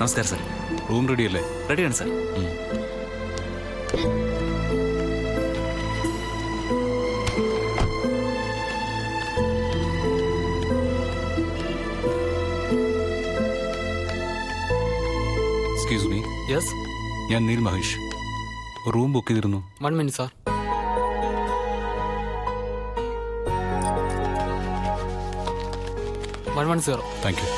നമസ്കാരം sir. Room റെഡിയല്ലേ? റെഡിയാണ് സാർ. Excuse me. യെസ്. ഞാൻ നീൽ മഹേഷ്. റൂം ബുക്ക് ചെയ്തിരുന്നു. 1 minute സാർ. Thank you.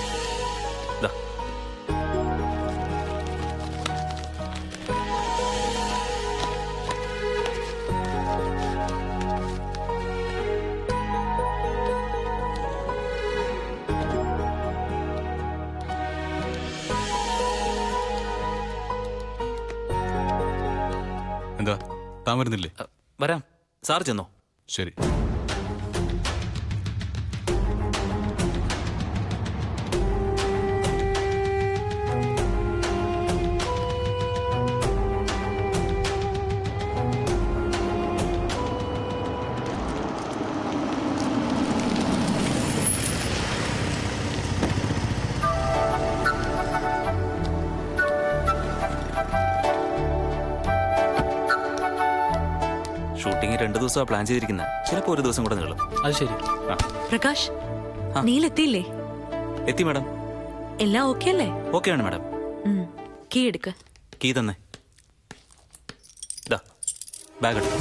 എന്താ താൻ വരുന്നില്ലേ? വരാം. സാർ ചെന്നോ? ശരി. ഷൂട്ടിംഗ് 2 ദിവസമാണ് പ്ലാൻ ചെയ്തിരിക്കുന്നത്. ചിലപ്പോൾ 1 ദിവസം കൂടെ നീളും. അത് ശരി. പ്രകാശ്, നീലെത്തിയില്ലേ? എത്തി മാഡം. എല്ലാം ഓക്കെ അല്ലേ? ഓക്കെ ആണ് മാഡം. കീ എടുക്ക. കീ തന്നെ. ബാഗ് എടുത്തു.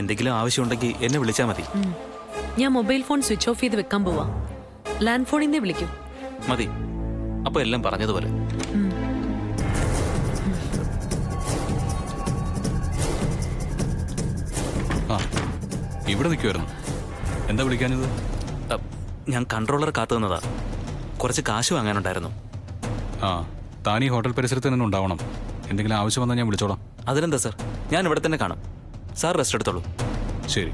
എന്തെങ്കിലും ആവശ്യമുണ്ടെങ്കിൽ എന്നെ വിളിച്ചാൽ മതി. ഞാൻ മൊബൈൽ ഫോൺ സ്വിച്ച് ഓഫ് ചെയ്ത് വെക്കാൻ പോവാ. ലാൻഡ് ഫോണിൽ നിന്ന് വിളിക്കും. മതി. അപ്പൊ എല്ലാം പറഞ്ഞതുപോലെ. ആ, ഇവിടെ നിൽക്കുമായിരുന്നു. എന്താ വിളിക്കാനത്? ഞാൻ കൺട്രോളർ കാത്തു നിന്നതാ. കുറച്ച് കാശ് വാങ്ങാനുണ്ടായിരുന്നു. ആ, താൻ ഈ ഹോട്ടൽ പരിസരത്ത് തന്നെ ഉണ്ടാവണം. എന്തെങ്കിലും ആവശ്യം വന്നാൽ ഞാൻ വിളിച്ചോളാം. അതിനെന്താ സാർ, ഞാൻ ഇവിടെ തന്നെ കാണാം. സാർ റെസ്റ്റ് എടുത്തോളൂ. ശരി.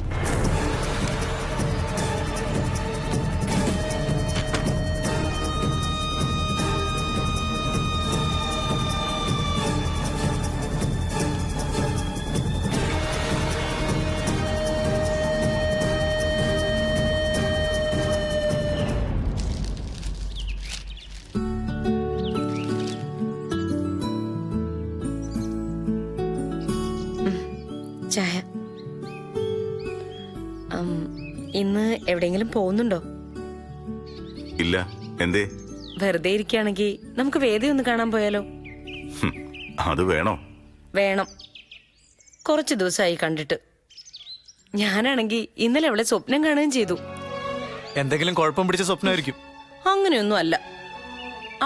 ചായ. ഇന്ന് എവിടെയെങ്കിലും പോകുന്നുണ്ടോ? ഇല്ല. എന്തേ? വെറുതെ ഇരിക്കുകയാണെങ്കിൽ നമുക്ക് വേദി ഒന്ന് കാണാൻ പോയാലോ? അത് വേണോ? വേണം. കുറച്ച് ദിവസമായി കണ്ടിട്ട്. ഞാനാണെങ്കിൽ ഇന്നലെ അവളെ സ്വപ്നം കാണുകയും ചെയ്തു. എന്തെങ്കിലും കുഴപ്പം പിടിച്ച സ്വപ്നമായിരിക്കും. അങ്ങനെയൊന്നും അല്ല.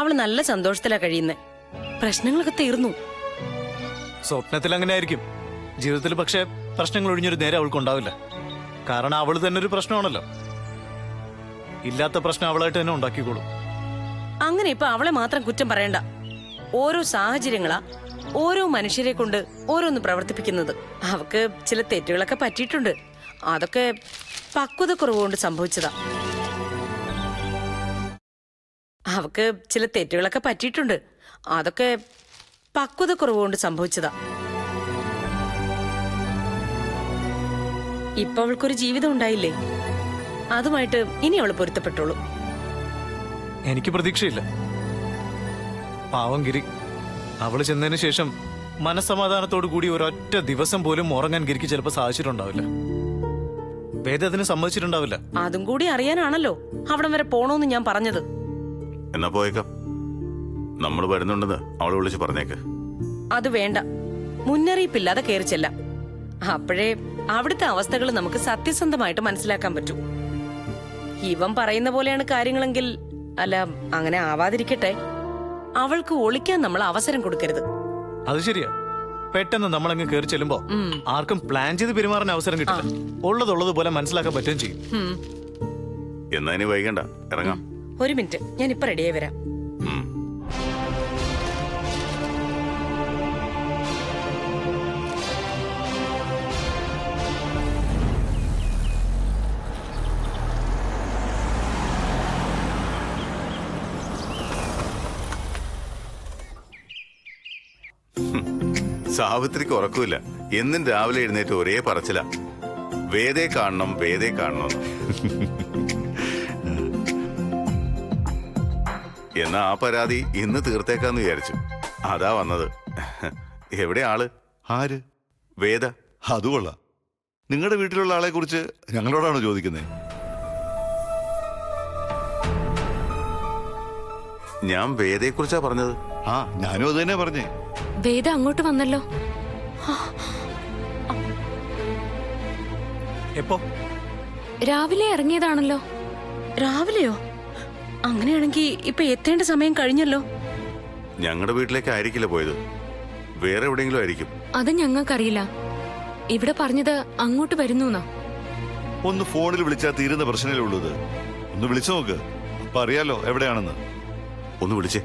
അവള് നല്ല സന്തോഷത്തിലാ കഴിയുന്നേ. പ്രശ്നങ്ങളൊക്കെ തീർന്നു. സ്വപ്നത്തിൽ അങ്ങനെ ആയിരിക്കും. ജീവിതത്തിൽ പക്ഷേ പ്രശ്നങ്ങൾ ഒഴിഞ്ഞൊരു നേരെ അവൾക്ക് ഉണ്ടാവില്ല. കാരണം അവള് തന്നെ ഒരു പ്രശ്നമാണല്ലോ. ഇല്ലാത്ത പ്രശ്നം അവളായിട്ട് തന്നെ ഉണ്ടാക്കിക്കോളും. അങ്ങനെ ഇപ്പൊ അവളെ മാത്രം കുറ്റം പറയണ്ട. ഓരോ സാഹചര്യങ്ങളാ ഓരോ മനുഷ്യരെ കൊണ്ട് ഓരോന്ന് പ്രവർത്തിപ്പിക്കുന്നത്. അവക്ക് ചില തെറ്റുകളൊക്കെ പറ്റിയിട്ടുണ്ട്. അതൊക്കെ പക്വതക്കുറവുകൊണ്ട് സംഭവിച്ചതാ. അവക്ക് ചില തെറ്റുകളൊക്കെ പറ്റിയിട്ടുണ്ട്. അതൊക്കെ പക്വതക്കുറവുകൊണ്ട് സംഭവിച്ചതാ. ഇപ്പൊ അവൾക്കൊരു ജീവിതം ഉണ്ടായില്ലേ? അതുമായിട്ട് ഇനി അവള് പൊരുത്തപ്പെട്ടോളൂ. എനിക്ക് പ്രതീക്ഷയില്ല. പാവം ഗിരി. അവള് ചെന്നതിന് ശേഷം മനസ്സമാധാനത്തോടു കൂടി ഒരൊറ്റ ദിവസം പോലും ഉറങ്ങാൻ ഗിരിക്ക് ചിലപ്പോൾ സാധിച്ചിട്ടുണ്ടാവില്ല. വേദ അതിന് സമ്മതിച്ചിട്ടുണ്ടാവില്ല. അതും കൂടി അറിയാനാണല്ലോ അവിടം വരെ പോണോന്ന് ഞാൻ പറഞ്ഞത്. എന്നാ പോയേക്കാം. നമ്മൾ വരുന്നുണ്ടെന്ന് അവളെ വിളിച്ച് പറഞ്ഞേക്ക്. അത് വേണ്ട. മുന്നറിയിപ്പില്ലാതെ കയറി ചെല്ലാം. അപ്പോഴേ അവിടുത്തെ അവസ്ഥകൾ നമുക്ക് സത്യസന്ധമായിട്ട് മനസ്സിലാക്കാൻ പറ്റൂ. ഇവൻ പറയുന്ന പോലെയാണ് കാര്യങ്ങളെങ്കിൽ, അല്ല അങ്ങനെ ആവാതിരിക്കട്ടെ, അവൾക്ക് ഒളിക്കാൻ നമ്മൾ അവസരം കൊടുക്കരുത്. അത് ശരിയാ. പെട്ടെന്ന് നമ്മളങ്ങ് കയറി ചെല്ലുമ്പോ ആർക്കും പ്ലാൻ ചെയ്ത് പെരുമാറാൻ അവസരം കിട്ടില്ല. ഉള്ളതുപോലെ മനസ്സിലാക്കാൻ പറ്റുകയും ചെയ്യും. എന്നാ ഇനി വൈകണ്ട, ഇറങ്ങാം. ഒരു മിനിറ്റ്, ഞാൻ ഇപ്പൊ റെഡിയായി വരാം. ഉം. സാവിത്രിക്ക് ഉറക്കമില്ല. എന്നും രാവിലെ എഴുന്നേറ്റ് ഒരേ പറച്ചില, വേദേ കാണണം വേദേ കാണണം. എന്നാ ആ പരാതി ഇന്ന് തീർത്തേക്കാന്ന് വിചാരിച്ചു. അതാ വന്നത്. എവിടെ ആള്? ആര്? വേദ. അത് കൊള്ളാം. നിങ്ങളുടെ വീട്ടിലുള്ള ആളെ കുറിച്ച് ഞങ്ങളോടാണോ ചോദിക്കുന്നത്? ഞാൻ വേദയെ കുറിച്ചാ പറഞ്ഞത്. ആ, ഞാനും അത് തന്നെ പറഞ്ഞേ. വേദ അങ്ങോട്ട് വന്നല്ലോ. എപ്പോ? രാവിലെ ഇറങ്ങിയതാണല്ലോ. രാവിലെയോ? അങ്ങനെയാണെങ്കിൽ ഇപ്പൊ എത്തേണ്ട സമയം കഴിഞ്ഞല്ലോ. ഞങ്ങളുടെ വീട്ടിലേക്ക് ആയിരിക്കില്ല പോയത്, വേറെ എവിടെയെങ്കിലും ആയിരിക്കും. അത് ഞങ്ങൾക്കറിയില്ല. ഇവിടെ പറഞ്ഞത് അങ്ങോട്ട് വരുന്നു. ഒന്ന് ഫോണിൽ വിളിച്ചാൽ തീരുന്ന പ്രശ്നമല്ലേ ഉള്ളത്. ഒന്ന് വിളിച്ചു നോക്ക്, അപ്പൊ അറിയാലോ എവിടെയാണെന്ന്. ഒന്ന് വിളിച്ചേ.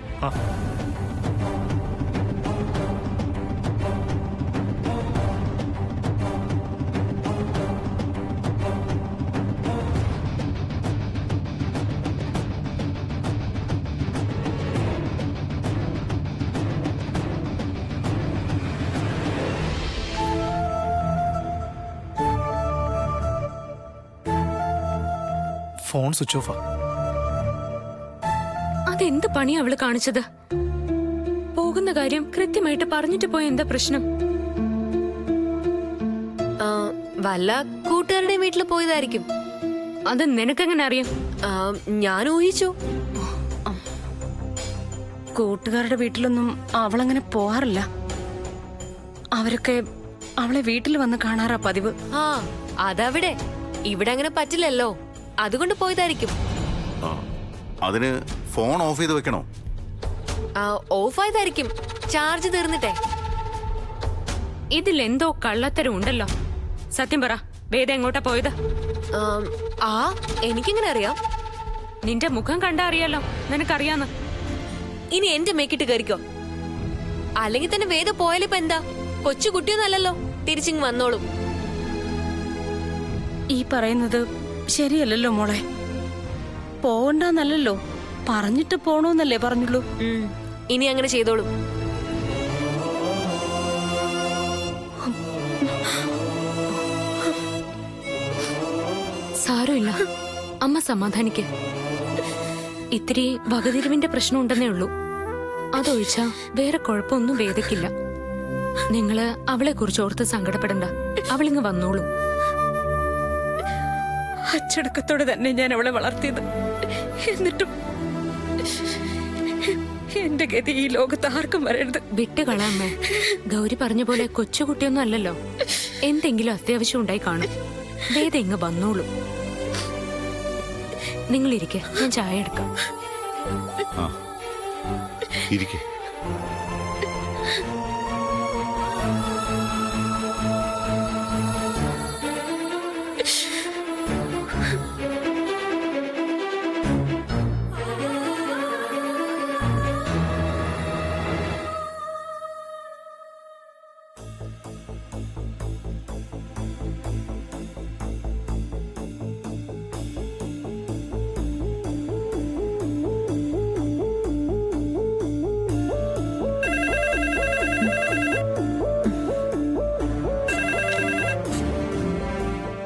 ഫോൺ സ്വിച്ച് ഓഫാ. അതെന്ത് പണിയാ അവള് കാണിച്ചത്? പോകുന്ന കാര്യം കൃത്യമായിട്ട് പറഞ്ഞിട്ട് പോയ എന്താ പ്രശ്നം? വല്ല കൂട്ടുകാരുടെ വീട്ടിൽ പോയതായിരിക്കും. അത് നിനക്കെങ്ങനെ അറിയാം? ഞാൻ ഊഹിച്ചു. കൂട്ടുകാരുടെ വീട്ടിലൊന്നും അവളങ്ങനെ പോവാറില്ല. അവരൊക്കെ അവളെ വീട്ടിൽ വന്ന് കാണാറാ പതിവ്. ആ, അതവിടെ. ഇവിടെ അങ്ങനെ പറ്റില്ലല്ലോ, അതുകൊണ്ട് പോയതായിരിക്കും. ആ, അതിന് ഫോൺ ഓഫ് ചെയ്ത് വെക്കണോ? Of ആയതായിരിക്കും, charge തീർന്നിട്ടെ. ഇതിലെന്തോ കള്ളത്തരം ഉണ്ടല്ലോ. സത്യം പറ, വേദ എങ്ങോട്ടാ പോയത്? ആ, എനിക്കെങ്ങനെ അറിയാം? നിന്റെ മുഖം കണ്ടാ അറിയാലോ, നിനക്കറിയാന്ന്. ഇനി എന്റെ മേക്കിട്ട് കയറിക്കോ. അല്ലെങ്കിൽ തന്നെ വേദ പോയാലിപ്പോ എന്താ? കൊച്ചു കുട്ടിയൊന്നല്ലല്ലോ, തിരിച്ചിങ് വന്നോളും. ഈ പറയുന്നത് ശരിയല്ലല്ലോ മോളെ. പോവണ്ടെന്നല്ലോ, പറഞ്ഞിട്ട് പോണോന്നല്ലേ പറഞ്ഞുള്ളൂ. ഇനി അങ്ങനെ ചെയ്തോളും. സാരമില്ല, അമ്മ സമാധാനിക്ക്. ഇത്തിരി വകതിരിവിന്റെ പ്രശ്നം ഉണ്ടെന്നേ ഉള്ളൂ. അതൊഴിച്ചാ വേറെ കുഴപ്പമൊന്നും വേദക്കില്ല. നിങ്ങള് അവളെ കുറിച്ച് ഓർത്ത് സങ്കടപ്പെടണ്ട, അവളിങ്ങ് വന്നോളും. അച്ചടക്കത്തോടെ തന്നെ ഞാൻ അവളെ വളർത്തിയത്. എന്നിട്ടും എന്റെ ഗതി ഈ ലോകത്ത് ആർക്കും വരരുത്. വിട്ടുകളാമ്മേ. ഗൗരി പറഞ്ഞ പോലെ കൊച്ചുകുട്ടിയൊന്നും അല്ലല്ലോ. എന്തെങ്കിലും അത്യാവശ്യം ഉണ്ടായി കാണും. വേദ ഇങ്ങ് വന്നോളും. നിങ്ങളിരിക്കെ, ഞാൻ ചായ എടുക്കാം. ആ, ഇരിക്കെ.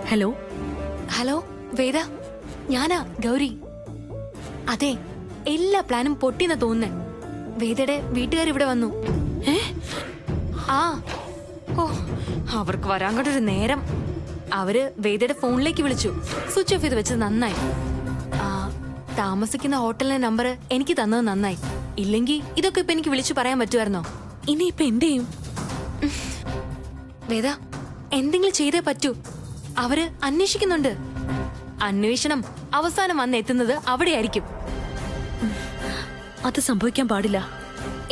ഹലോ. ഹലോ വേദ, ഞാനാ ഗൗരി. അതെ, എല്ലാ പ്ലാനും പൊട്ടിയെന്നാ തോന്നുന്നേ. വേദയുടെ വീട്ടുകാർ ഇവിടെ വന്നു. ആ, ഓ, അവർക്ക് വരാൻ കണ്ടൊരു നേരം. അവര് വേദയുടെ ഫോണിലേക്ക് വിളിച്ചു. സ്വിച്ച് ഓഫ് ചെയ്ത് വെച്ചത് നന്നായി. താമസിക്കുന്ന ഹോട്ടലിന്റെ നമ്പർ എനിക്ക് തന്നത് നന്നായി. ഇല്ലെങ്കിൽ ഇതൊക്കെ ഇപ്പൊ എനിക്ക് വിളിച്ചു പറയാൻ പറ്റുമായിരുന്നോ? ഇനിയിപ്പൊ എന്ത് ചെയ്യും? വേദ, എന്തെങ്കിലും ചെയ്തേ പറ്റൂ. അവര് അന്വേഷിക്കുന്നുണ്ട്. അന്വേഷണം അവസാനം വന്ന് എത്തുന്നത് അവിടെയായിരിക്കും. അത് സംഭവിക്കാൻ പാടില്ല.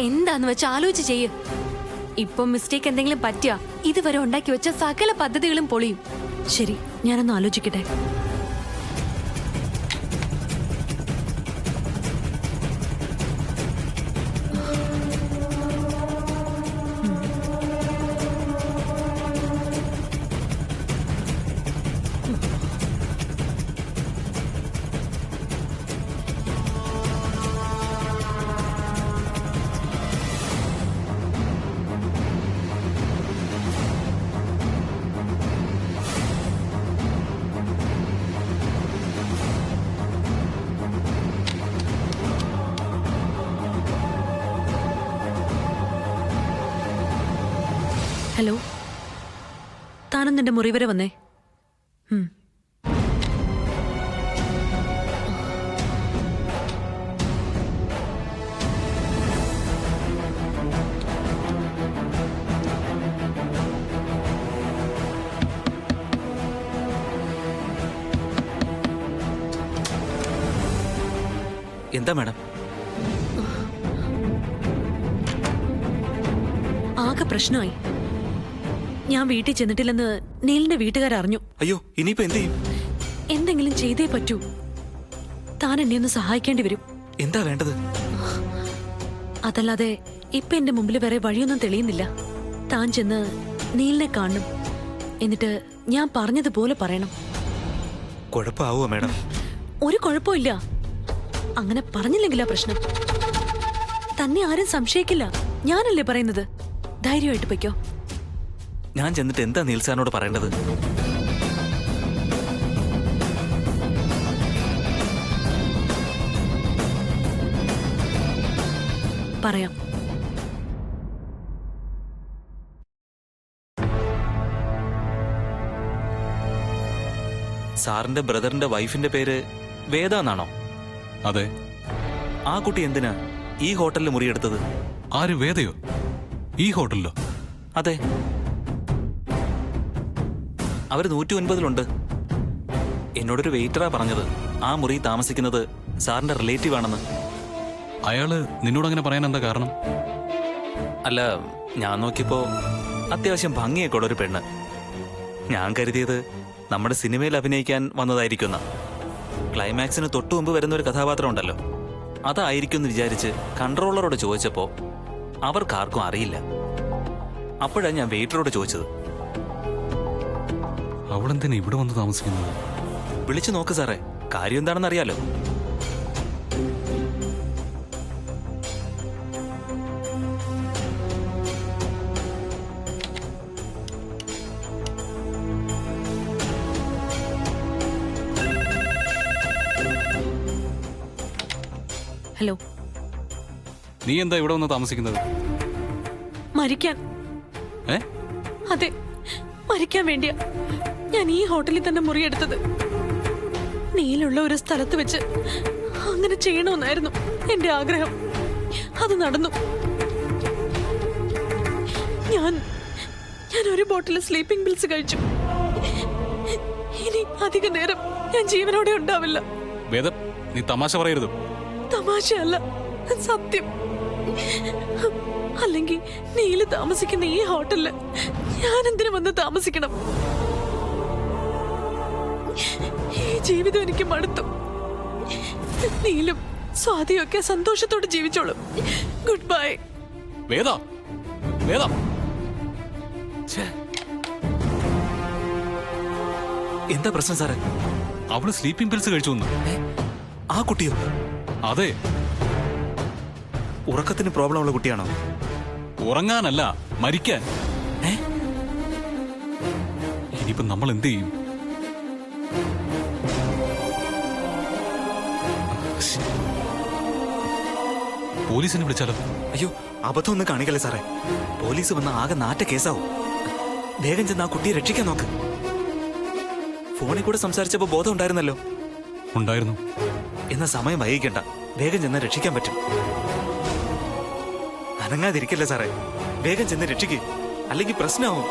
എന്താന്ന് വെച്ച് ആലോചിച്ച് ചെയ്യ്. ഇപ്പൊ മിസ്റ്റേക്ക് എന്തെങ്കിലും പറ്റിയ ഇതുവരെ ഉണ്ടാക്കി വെച്ച സകല പദ്ധതികളും പൊളിയും. ശരി, ഞാനൊന്ന് ആലോചിക്കട്ടെ. ഹലോ, താനൊന്ന് എന്റെ മുറി വരെ വന്നേ. എന്താ മാഡം? ആകെ പ്രശ്നമായി. ഞാൻ വീട്ടിൽ ചെന്നിട്ടില്ലെന്ന് നീലിന്റെ വീട്ടുകാരറിഞ്ഞു. അയ്യോ, ഇനിയിപ്പോ എന്ത് ചെയ്യും? എന്തെങ്കിലും ചെയ്തേ പറ്റൂ. താൻ എന്നെ ഒന്ന് സഹായിക്കേണ്ടി വരും. എന്താ വേണ്ടത്? അതല്ലാതെ ഇപ്പൊ എന്റെ മുമ്പിൽ വേറെ വഴിയൊന്നും തെളിയുന്നില്ല. താൻ ചെന്ന് നീലിനെ കാണണം. എന്നിട്ട് ഞാൻ പറഞ്ഞതുപോലെ പറയണം. കുഴപ്പമാവോ മാഡം? ഒരു കുഴപ്പമില്ല. അങ്ങനെ പറഞ്ഞില്ലെങ്കിലാ പ്രശ്നം. തന്നെ ആരും സംശയിക്കില്ല. ഞാനല്ലേ പറയുന്നത്. ധൈര്യമായിട്ട് പൊയ്ക്കോ. ഞാൻ ചെന്നിട്ട് എന്താ നീൽ സാറിനോട് പറയേണ്ടത്? പറയാം. സാറിന്റെ ബ്രദറിന്റെ വൈഫിന്റെ പേര് വേദ എന്നാണോ? അതെ. ആ കുട്ടി എന്തിനാ ഈ ഹോട്ടലിൽ മുറിയെടുത്തത്? ആര്, വേദയോ? ഈ ഹോട്ടലിലോ? അതെ, അവര് 109-ലുണ്ട്. എന്നോടൊരു വെയിറ്ററാ പറഞ്ഞത് ആ മുറി താമസിക്കുന്നത് സാറിന്റെ റിലേറ്റീവ് ആണെന്ന്. അയാള് നിന്നോടങ്ങനെ പറയാൻ എന്താ കാരണം? അല്ല, ഞാൻ നോക്കിയപ്പോ അത്യാവശ്യം ഭംഗിയൊക്കെ ഉള്ളൊരു പെണ്ണ്. ഞാൻ കരുതിയത് നമ്മുടെ സിനിമയിൽ അഭിനയിക്കാൻ വന്നതായിരിക്കുന്ന. ക്ലൈമാക്സിന് തൊട്ടു മുമ്പ് വരുന്ന ഒരു കഥാപാത്രം ഉണ്ടല്ലോ, അതായിരിക്കും എന്ന് വിചാരിച്ച് കൺട്രോളറോട് ചോദിച്ചപ്പോ അവർക്കാർക്കും അറിയില്ല. അപ്പോഴാണ് ഞാൻ വെയിറ്ററോട് ചോദിച്ചത്. അവളെന്തിനാ ഇവിടെ വന്ന് താമസിക്കുന്നത്? വിളിച്ചു നോക്ക് സാറേ, കാര്യം എന്താണെന്ന് അറിയാലോ. ഹലോ. നീ എന്താ ഇവിടെ വന്ന് താമസിക്കുന്നത്? മരിക്കാൻ. ഏ? അതെ, മരിക്കാൻ വേണ്ടിയാ ഞാൻ ഈ ഹോട്ടലിൽ തന്നെ മുറിയെടുത്തത്. നീലുള്ള ഒരു സ്ഥലത്ത് വെച്ച് അങ്ങനെ ചെയ്യണമെന്നായിരുന്നു എന്റെ ആഗ്രഹം. അത് നടന്നു. ഞാൻ ഒരു ബോട്ടിൽ സ്ലീപ്പിംഗ് പിൽസ് കഴിച്ചു. ഇനി അധിക നേരം ഞാൻ ജീവനോടെ ഉണ്ടാവില്ല. വേദ, നീ തമാശ പറയരുത്. തമാശയല്ല, സത്യം. അല്ലെങ്കിൽ നീല് താമസിക്കുന്ന ഈ ഹോട്ടലില് ഞാൻ എന്തിനു വന്ന് താമസിക്കണം? ഈ ജീവിതം എനിക്ക് മടുത്തു. നീലും സ്വാതിയൊക്കെ സന്തോഷത്തോടെ ജീവിച്ചോളും. Good bye. വേദ, വേദ. എന്താ പ്രശ്നം സാറേ? അവള് സ്ലീപ്പിംഗ് പിൽസ് കഴിച്ചു വന്നു. ആ കുട്ടിയോ? അതെ. ഉറക്കത്തിന് പ്രോബ്ലം ഉള്ള കുട്ടിയാണോ? ഉറങ്ങാനല്ല, മരിക്കാൻ. ഇനിയിപ്പോ നമ്മൾ എന്ത് ചെയ്യും? പോലീസിനെ വിളിച്ചാലോ? അയ്യോ, അബദ്ധം ഒന്നും കാണിക്കല്ലേ സാറേ. പോലീസ് വന്ന ആകെ നാറ്റ കേസാവും. വേഗം ചെന്ന് ആ കുട്ടിയെ രക്ഷിക്കാൻ നോക്ക്. ഫോണിൽ കൂടെ സംസാരിച്ചപ്പോ ബോധം ഉണ്ടായിരുന്നല്ലോ. ഉണ്ടായിരുന്നു. എന്നാ സമയം വൈകിക്കണ്ട, വേഗം ചെന്ന് രക്ഷിക്കാൻ പറ്റും. അനങ്ങാതിരിക്കല്ലേ സാറേ, വേഗം ചെന്ന് രക്ഷിക്ക്, അല്ലെങ്കിൽ പ്രശ്നമാവും.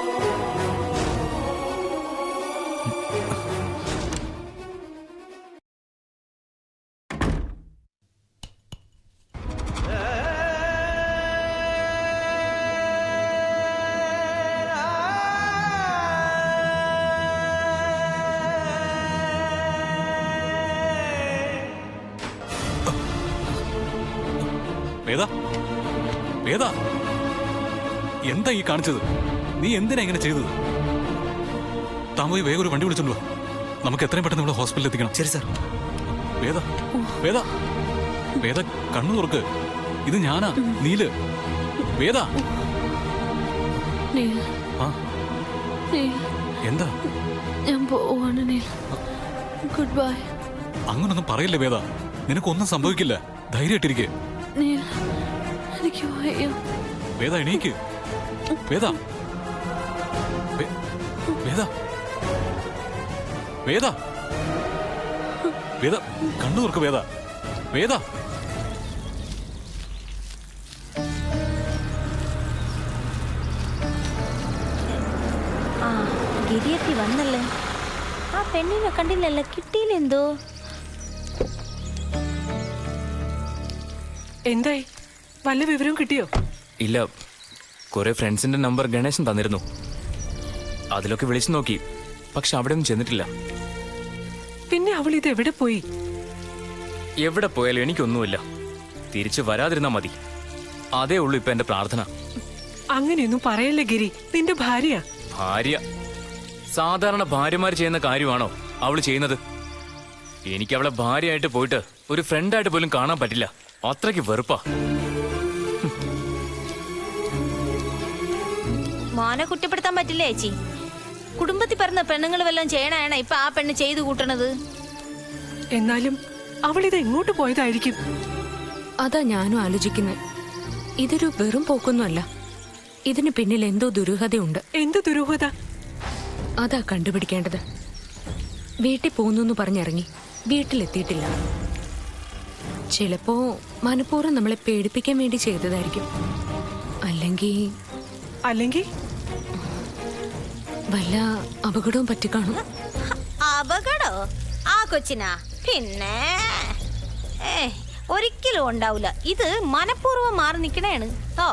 വേദ, വേദ, എന്താ ഈ കാണിച്ചത്? നീ എന്തിനാ ഇങ്ങനെ ചെയ്തത്? താൻ പോയി വേഗം ഒരു വണ്ടി വിളിച്ചോണ്ട് വാ. നമുക്ക് എത്രയും പെട്ടെന്ന് ഇവിടെ ഹോസ്പിറ്റലിൽ എത്തിക്കണം. ശരി സാർ. വേദ, വേദ, വേദ, കണ്ണു തുറക്ക്. ഇത് ഞാനാ, നീല്. വേദ. ആ, എന്താ? ഞാൻ പോവാണ് നീൽ. Good bye. അങ്ങനൊന്നും പറയില്ല വേദ, നിനക്കൊന്നും സംഭവിക്കില്ല. ധൈര്യമായിട്ടിരിക്കെ. നീൽ, എനിക്ക് വയ്യ. വേദ, എണീക്ക്. വേദ, വേദ വേദ വേദ കണ്ണു തുറക്ക് വേദ വേദ ആ ഗിരിയെത്തി വന്നല്ലേ. ആ പെണ്ണിനെ കണ്ടില്ലല്ലോ, കിട്ടിയില്ലെന്തോ. എന്തായി, വല്ല വിവരവും കിട്ടിയോ? ഇല്ല, കുറെ ഫ്രണ്ട്സിന്റെ നമ്പർ ഗണേശൻ തന്നിരുന്നു. അതിലൊക്കെ വിളിച്ചു നോക്കി, പക്ഷെ അവിടെ ഒന്നും ചെന്നിട്ടില്ല. പിന്നെ അവൾ ഇത് എവിടെ പോയി? എവിടെ പോയാലും എനിക്കൊന്നുമില്ല, തിരിച്ചു വരാതിരുന്നാ മതി. അതേ ഉള്ളൂ ഇപ്പൊ എന്റെ പ്രാർത്ഥന. അങ്ങനെയൊന്നും പറയല്ലേ ഗിരി, നിന്റെ ഭാര്യ. ഭാര്യ സാധാരണ ഭാര്യമാർ ചെയ്യുന്ന കാര്യമാണോ അവള് ചെയ്യുന്നത്? എനിക്ക് അവളെ ഭാര്യയായിട്ട് പോയിട്ട് ഒരു ഫ്രണ്ടായിട്ട് പോലും കാണാൻ പറ്റില്ല, അത്രയ്ക്ക് വെറുപ്പാ. മോനെ കുറ്റപ്പെടുത്താൻ പറ്റില്ല ചേച്ചി. കുടുംബത്തിൽ പറഞ്ഞ പെണ്ണുങ്ങൾ വല്ലതും ചെയ്യണാണ് ഇപ്പൊ ആ പെണ്ണ് ചെയ്തു കൂട്ടണത്. എന്നാലും അവൾ ഇത് എങ്ങോട്ട് പോയതായിരിക്കും? അതാ ഞാനും ആലോചിക്കുന്നത്. ഇതൊരു വെറും പോക്കൊന്നുമല്ല, ഇതിന് പിന്നിൽ എന്തോ ദുരൂഹതയുണ്ട്. എന്ത് ദുരൂഹത? അതാ കണ്ടുപിടിക്കേണ്ടത്. വീട്ടിൽ പോകുന്നു പറഞ്ഞിറങ്ങി, വീട്ടിലെത്തിയിട്ടില്ല. ചിലപ്പോ മനഃപൂർവ്വം നമ്മളെ പേടിപ്പിക്കാൻ വേണ്ടി ചെയ്തതായിരിക്കും. അല്ലെങ്കിൽ വല്ല അപകടവും പറ്റിക്കാണും. അപകടോ ആ കൊച്ചിനാ? പിന്നെ ഒരിക്കലും ഉണ്ടാവില്ല. ഇത് മനഃപൂർവ്വം മാറി നിക്കണേണ്. ഓ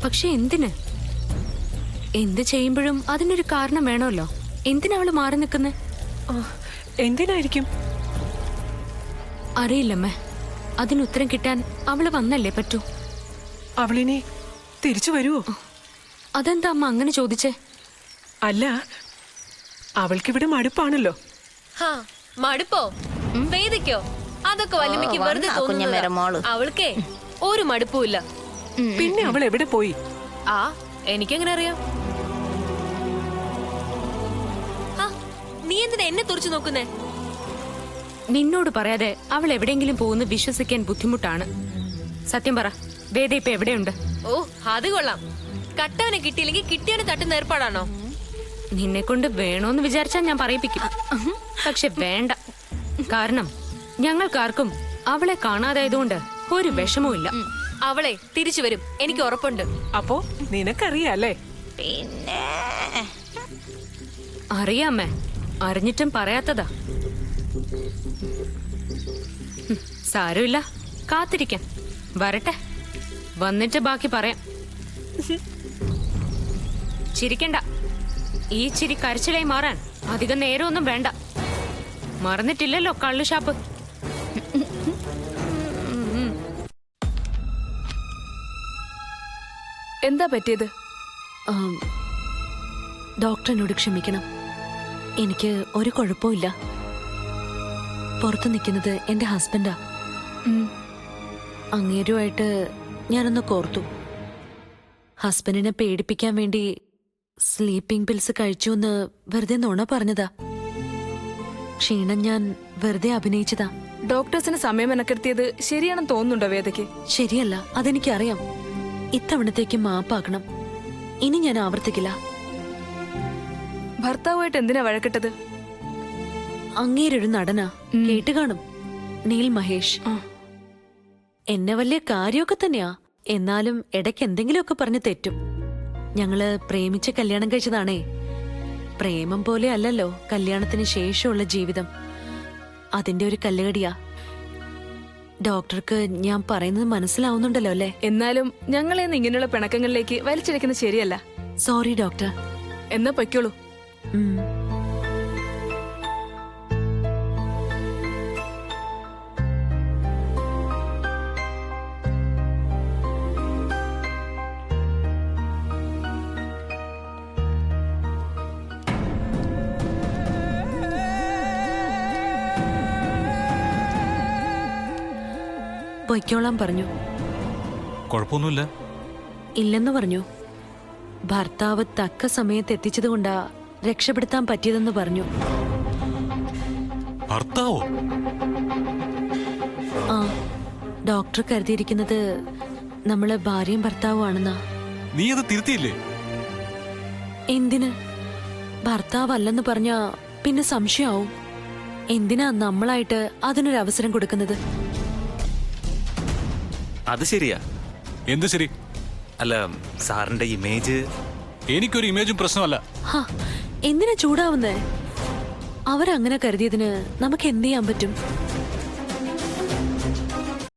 പക്ഷെ എന്തിന്? എന്ത് ചെയ്യുമ്പോഴും അതിനൊരു കാരണം വേണമല്ലോ. എന്തിനാ അവള് മാറി നിൽക്കുന്നേ? എന്തിനായിരിക്കും? അറിയില്ലമ്മേ. അതിനുത്തരം കിട്ടാൻ അവള് വന്നല്ലേ പറ്റൂ. അവളിനി തിരിച്ചു വരുവോ? അതെന്താ അമ്മ അങ്ങനെ ചോദിച്ചേ? അല്ല, അവൾക്കിവിടെ മടുപ്പാണല്ലോ. മടുപ്പോ? വേദിക്കോ? അതൊക്കെ വല്യമ്മയ്ക്ക് വെറുതെ തോന്നുന്നു. അവൾക്കേ ഒരു മടുപ്പുമില്ല. പിന്നെ അവൾ എവിടെ പോയി? ആ എനിക്കെങ്ങനെ അറിയാം? നീ എന്തിനാ എന്നെ തുറച്ചു നോക്കുന്നേ? നിന്നോട് പറയാതെ അവൾ എവിടെയെങ്കിലും പോകുന്ന വിശ്വസിക്കാൻ ബുദ്ധിമുട്ടാണ്. സത്യം പറ, വേദ ഇപ്പൊ എവിടെയുണ്ട്? ഓ അത് കൊള്ളാം. കട്ടവനെ കിട്ടിയില്ലെങ്കിൽ കിട്ടിയവനെ തട്ടുന്ന ഏർപ്പാടാണോ? നിന്നെ കൊണ്ട് വേണോന്ന് വിചാരിച്ചാൽ ഞാൻ പറയിപ്പിക്കും. പക്ഷെ വേണ്ട. കാരണം ഞങ്ങൾക്കാർക്കും അവളെ കാണാതായതുകൊണ്ട് ഒരു വിഷമവും. അവളെ തിരിച്ചു വരും, എനിക്ക് ഉറപ്പുണ്ട്. അപ്പോ നിനക്കറിയാല്ലേ? പിന്നെ അറിയാമേ, അറിഞ്ഞിട്ടും പറയാത്തതാ. സാരമില്ല, കാത്തിരിക്കാം. വരട്ടെ, വന്നിട്ട് ബാക്കി പറയാം. ചിരിക്കണ്ട. ഈ ചിരി കരച്ചിലായി മാറാൻ അധികം നേരമൊന്നും വേണ്ട. മറന്നിട്ടില്ലല്ലോ കള്ളുഷാപ്പ്. എന്താ പറ്റിയത്? ഡോക്ടറിനോട് ക്ഷമിക്കണം. എനിക്ക് ഒരു കുഴപ്പമില്ല. പുറത്ത് നിൽക്കുന്നത് എൻ്റെ ഹസ്ബൻഡാ. അങ്ങേരുമായിട്ട് ഞാനൊന്ന് കോർത്തു. ഹസ്ബൻഡിനെ പേടിപ്പിക്കാൻ വേണ്ടി സ്ലീപ്പിംഗ് പിൽസ് കഴിച്ചു എന്ന് വെറുതെ നുണ പറഞ്ഞതാ. ക്ഷീണം ഞാൻ വെറുതെ അഭിനയിച്ചതാ. ഡോക്ടേഴ്സിന് സമയം മെനക്കെടുത്തിയത് ശരിയാണെന്ന് തോന്നുന്നുണ്ടോ വേദയ്ക്ക്? ശരിയല്ല, അതെനിക്കറിയാം. ഇത്തവണത്തേക്ക് മാപ്പാക്കണം. ഇനി ഞാൻ ആവർത്തിക്കില്ല. ഭർത്താവുമായിട്ട് എന്തിനാ വഴക്കിട്ടത്? അങ്ങേരൊരു നടനാ, കേട്ട് കാണും. നീൽ മഹേഷ്. എന്നെ വലിയ കാര്യമൊക്കെ തന്നെയാ. എന്നാലും ഇടയ്ക്ക് എന്തെങ്കിലുമൊക്കെ പറഞ്ഞ് തെറ്റും. ഞങ്ങള് പ്രേമിച്ച് കല്യാണം കഴിച്ചതാണേ. പ്രേമം പോലെ അല്ലല്ലോ കല്യാണത്തിന് ശേഷമുള്ള ജീവിതം. അതിന്റെ ഒരു കല്ലുകടിയാ. ഡോക്ടർക്ക് ഞാൻ പറയുന്നത് മനസ്സിലാവുന്നുണ്ടല്ലോ അല്ലേ? എന്നാലും ഞങ്ങളെന്ന് ഇങ്ങനെയുള്ള പിണക്കങ്ങളിലേക്ക് വലിച്ചിഴക്കുന്നത് ശരിയല്ല. Sorry doctor. എന്നാ പൊയ്ക്കോളൂ. പൊയ്ക്കോളാൻ പറഞ്ഞു. കുഴപ്പമൊന്നുമില്ല. ഇല്ലെന്ന് പറഞ്ഞു. ഭർത്താവ് തക്ക സമയത്ത് എത്തിച്ചതുകൊണ്ടാ രക്ഷപ്പെടുത്താൻ പറ്റിയതെന്ന് പറഞ്ഞു. ഭർത്താവോ? ആ, ഡോക്ടർ കരുതിയിരിക്കുന്നത് നമ്മള് ഭാര്യയും ഭർത്താവും ആണെന്നാ. നീ അത് തിരുത്തിയില്ലേ? എന്തിന്? ഭർത്താവല്ലെന്ന് പറഞ്ഞ പിന്നെ സംശയമാവും. എന്തിനാ നമ്മളായിട്ട് അതിനൊരു അവസരം കൊടുക്കുന്നത്? അത് ശരിയാ. എന്ത് ശരി? അല്ല, സാറിന്റെ ഇമേജ്. എനിക്കൊരു ഇമേജും പ്രശ്നമല്ല. എന്തിനാ ചൂടാവുന്നേ? അവരങ്ങനെ കരുതിയതിന് നമുക്ക് എന്ത് ചെയ്യാൻ പറ്റും?